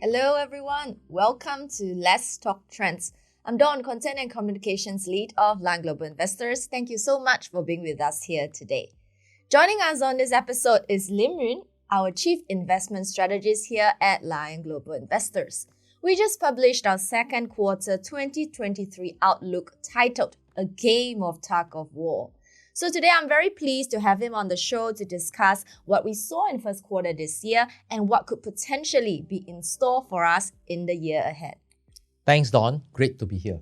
Hello everyone, welcome to Let's Talk Trends. I'm Dawn, Content and Communications Lead of Lion Global Investors. Thank you so much for being with us here today. Joining us on this episode is Lim Yuin, our Chief Investment Strategist here at Lion Global Investors. We just published our second quarter 2023 outlook titled A Game of Tug-of-War. So today I'm very pleased to have him on the show to discuss what we saw in first quarter this year and what could potentially be in store for us in the year ahead. Thanks, Dawn. Great to be here.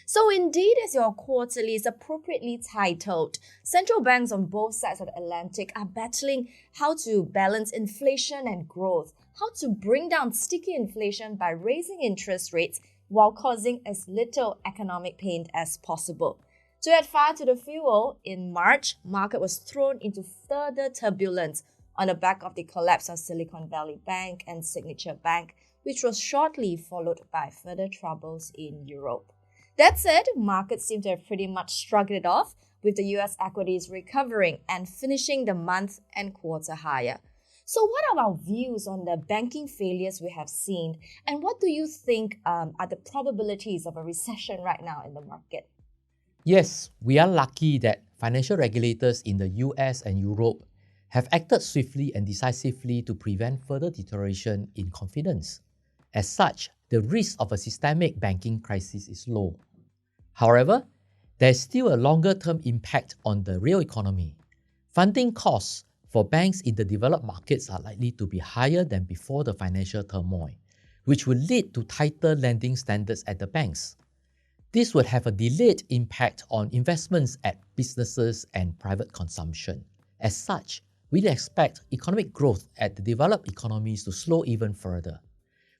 So indeed, as your quarterly is appropriately titled, central banks on both sides of the Atlantic are battling how to balance inflation and growth, how to bring down sticky inflation by raising interest rates while causing as little economic pain as possible. To add fire to the fuel, in March, market was thrown into further turbulence on the back of the collapse of Silicon Valley Bank and Signature Bank, which was shortly followed by further troubles in Europe. That said, markets seem to have pretty much shrugged it off, with the US equities recovering and finishing the month and quarter higher. So what are our views on the banking failures we have seen, and what do you think are the probabilities of a recession right now in the market? Yes, we are lucky that financial regulators in the US and Europe have acted swiftly and decisively to prevent further deterioration in confidence. As such, the risk of a systemic banking crisis is low. However, there is still a longer-term impact on the real economy. Funding costs for banks in the developed markets are likely to be higher than before the financial turmoil, which will lead to tighter lending standards at the banks. This would have a delayed impact on investments at businesses and private consumption. As such, we expect economic growth at the developed economies to slow even further.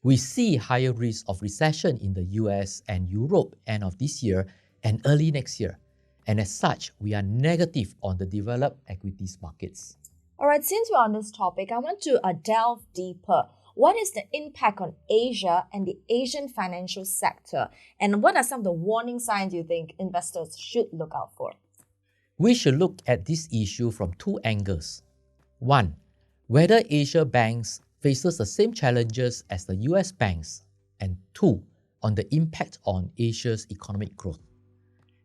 We see higher risk of recession in the US and Europe end of this year and early next year. And as such, we are negative on the developed equities markets. Alright, since we're on this topic, I want to delve deeper. What is the impact on Asia and the Asian financial sector? And what are some of the warning signs you think investors should look out for? We should look at this issue from two angles. One, whether Asia banks faces the same challenges as the US banks. And two, on the impact on Asia's economic growth.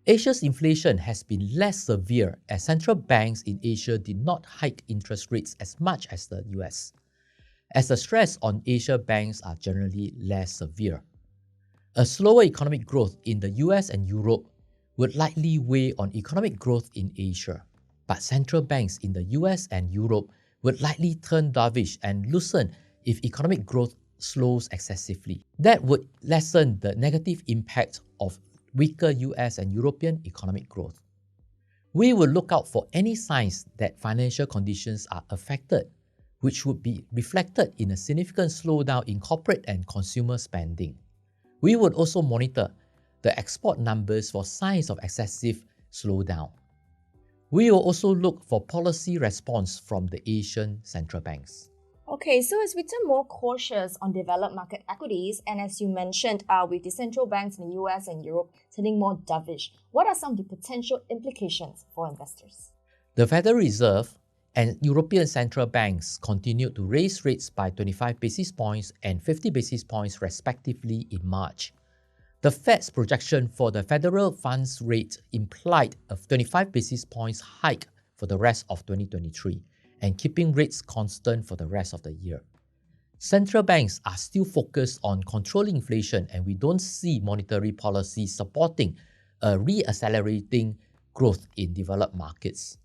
Asia's inflation has been less severe as central banks in Asia did not hike interest rates as much as the US, as the stress on Asia banks are generally less severe. A slower economic growth in the US and Europe would likely weigh on economic growth in Asia, but central banks in the US and Europe would likely turn dovish and loosen if economic growth slows excessively. That would lessen the negative impact of weaker US and European economic growth. We will look out for any signs that financial conditions are affected, which would be reflected in a significant slowdown in corporate and consumer spending. We would also monitor the export numbers for signs of excessive slowdown. We will also look for policy response from the Asian central banks. Okay, so as we turn more cautious on developed market equities, and as you mentioned, with the central banks in the US and Europe turning more dovish, what are some of the potential implications for investors? The Federal Reserve and European central banks continued to raise rates by 25 basis points and 50 basis points respectively in March. The Fed's projection for the federal funds rate implied a 25 basis points hike for the rest of 2023 and keeping rates constant for the rest of the year. Central banks are still focused on controlling inflation, and we don't see monetary policy supporting a re-accelerating growth in developed markets.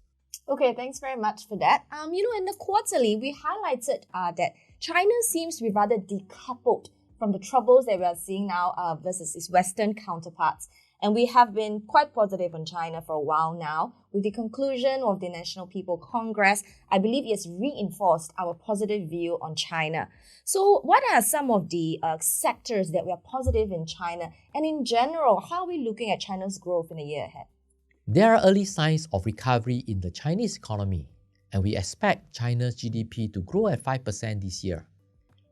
Okay, thanks very much for that. In the quarterly, we highlighted that China seems to be rather decoupled from the troubles that we are seeing now versus its Western counterparts. And we have been quite positive on China for a while now. With the conclusion of the National People Congress, I believe it has reinforced our positive view on China. So what are some of the sectors that we are positive in China? And in general, how are we looking at China's growth in the year ahead? There are early signs of recovery in the Chinese economy, and we expect China's GDP to grow at 5% this year.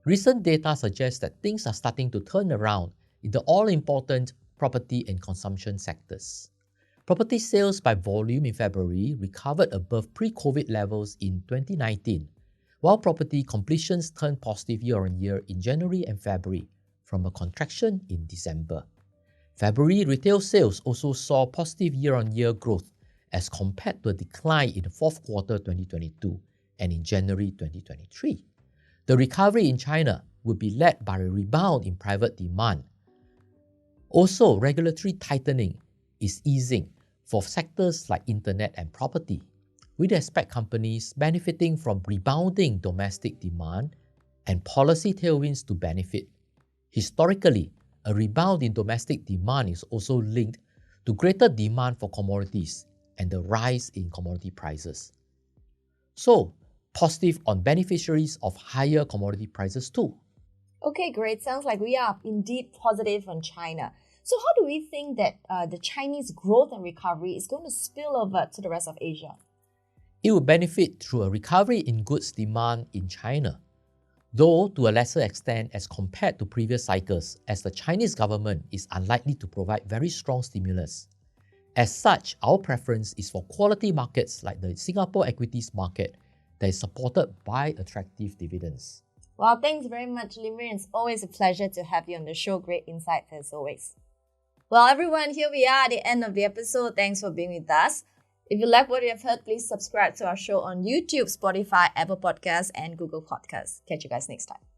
Recent data suggests that things are starting to turn around in the all-important property and consumption sectors. Property sales by volume in February recovered above pre-COVID levels in 2019, while property completions turned positive year-on-year in January and February from a contraction in December. February retail sales also saw positive year-on-year growth as compared to a decline in the fourth quarter 2022 and in January 2023. The recovery in China will be led by a rebound in private demand. Also, regulatory tightening is easing for sectors like internet and property. We'd expect companies benefiting from rebounding domestic demand and policy tailwinds to benefit. Historically, a rebound in domestic demand is also linked to greater demand for commodities and the rise in commodity prices. So, positive on beneficiaries of higher commodity prices too. Okay, great. Sounds like we are indeed positive on China. So how do we think that the Chinese growth and recovery is going to spill over to the rest of Asia? It will benefit through a recovery in goods demand in China, though to a lesser extent as compared to previous cycles, as the Chinese government is unlikely to provide very strong stimulus. As such, our preference is for quality markets like the Singapore equities market that is supported by attractive dividends. Well, thanks very much, Lim Yuin. It's always a pleasure to have you on the show. Great insights as always. Well, everyone, here we are at the end of the episode. Thanks for being with us. If you like what you have heard, please subscribe to our show on YouTube, Spotify, Apple Podcasts, and Google Podcasts. Catch you guys next time.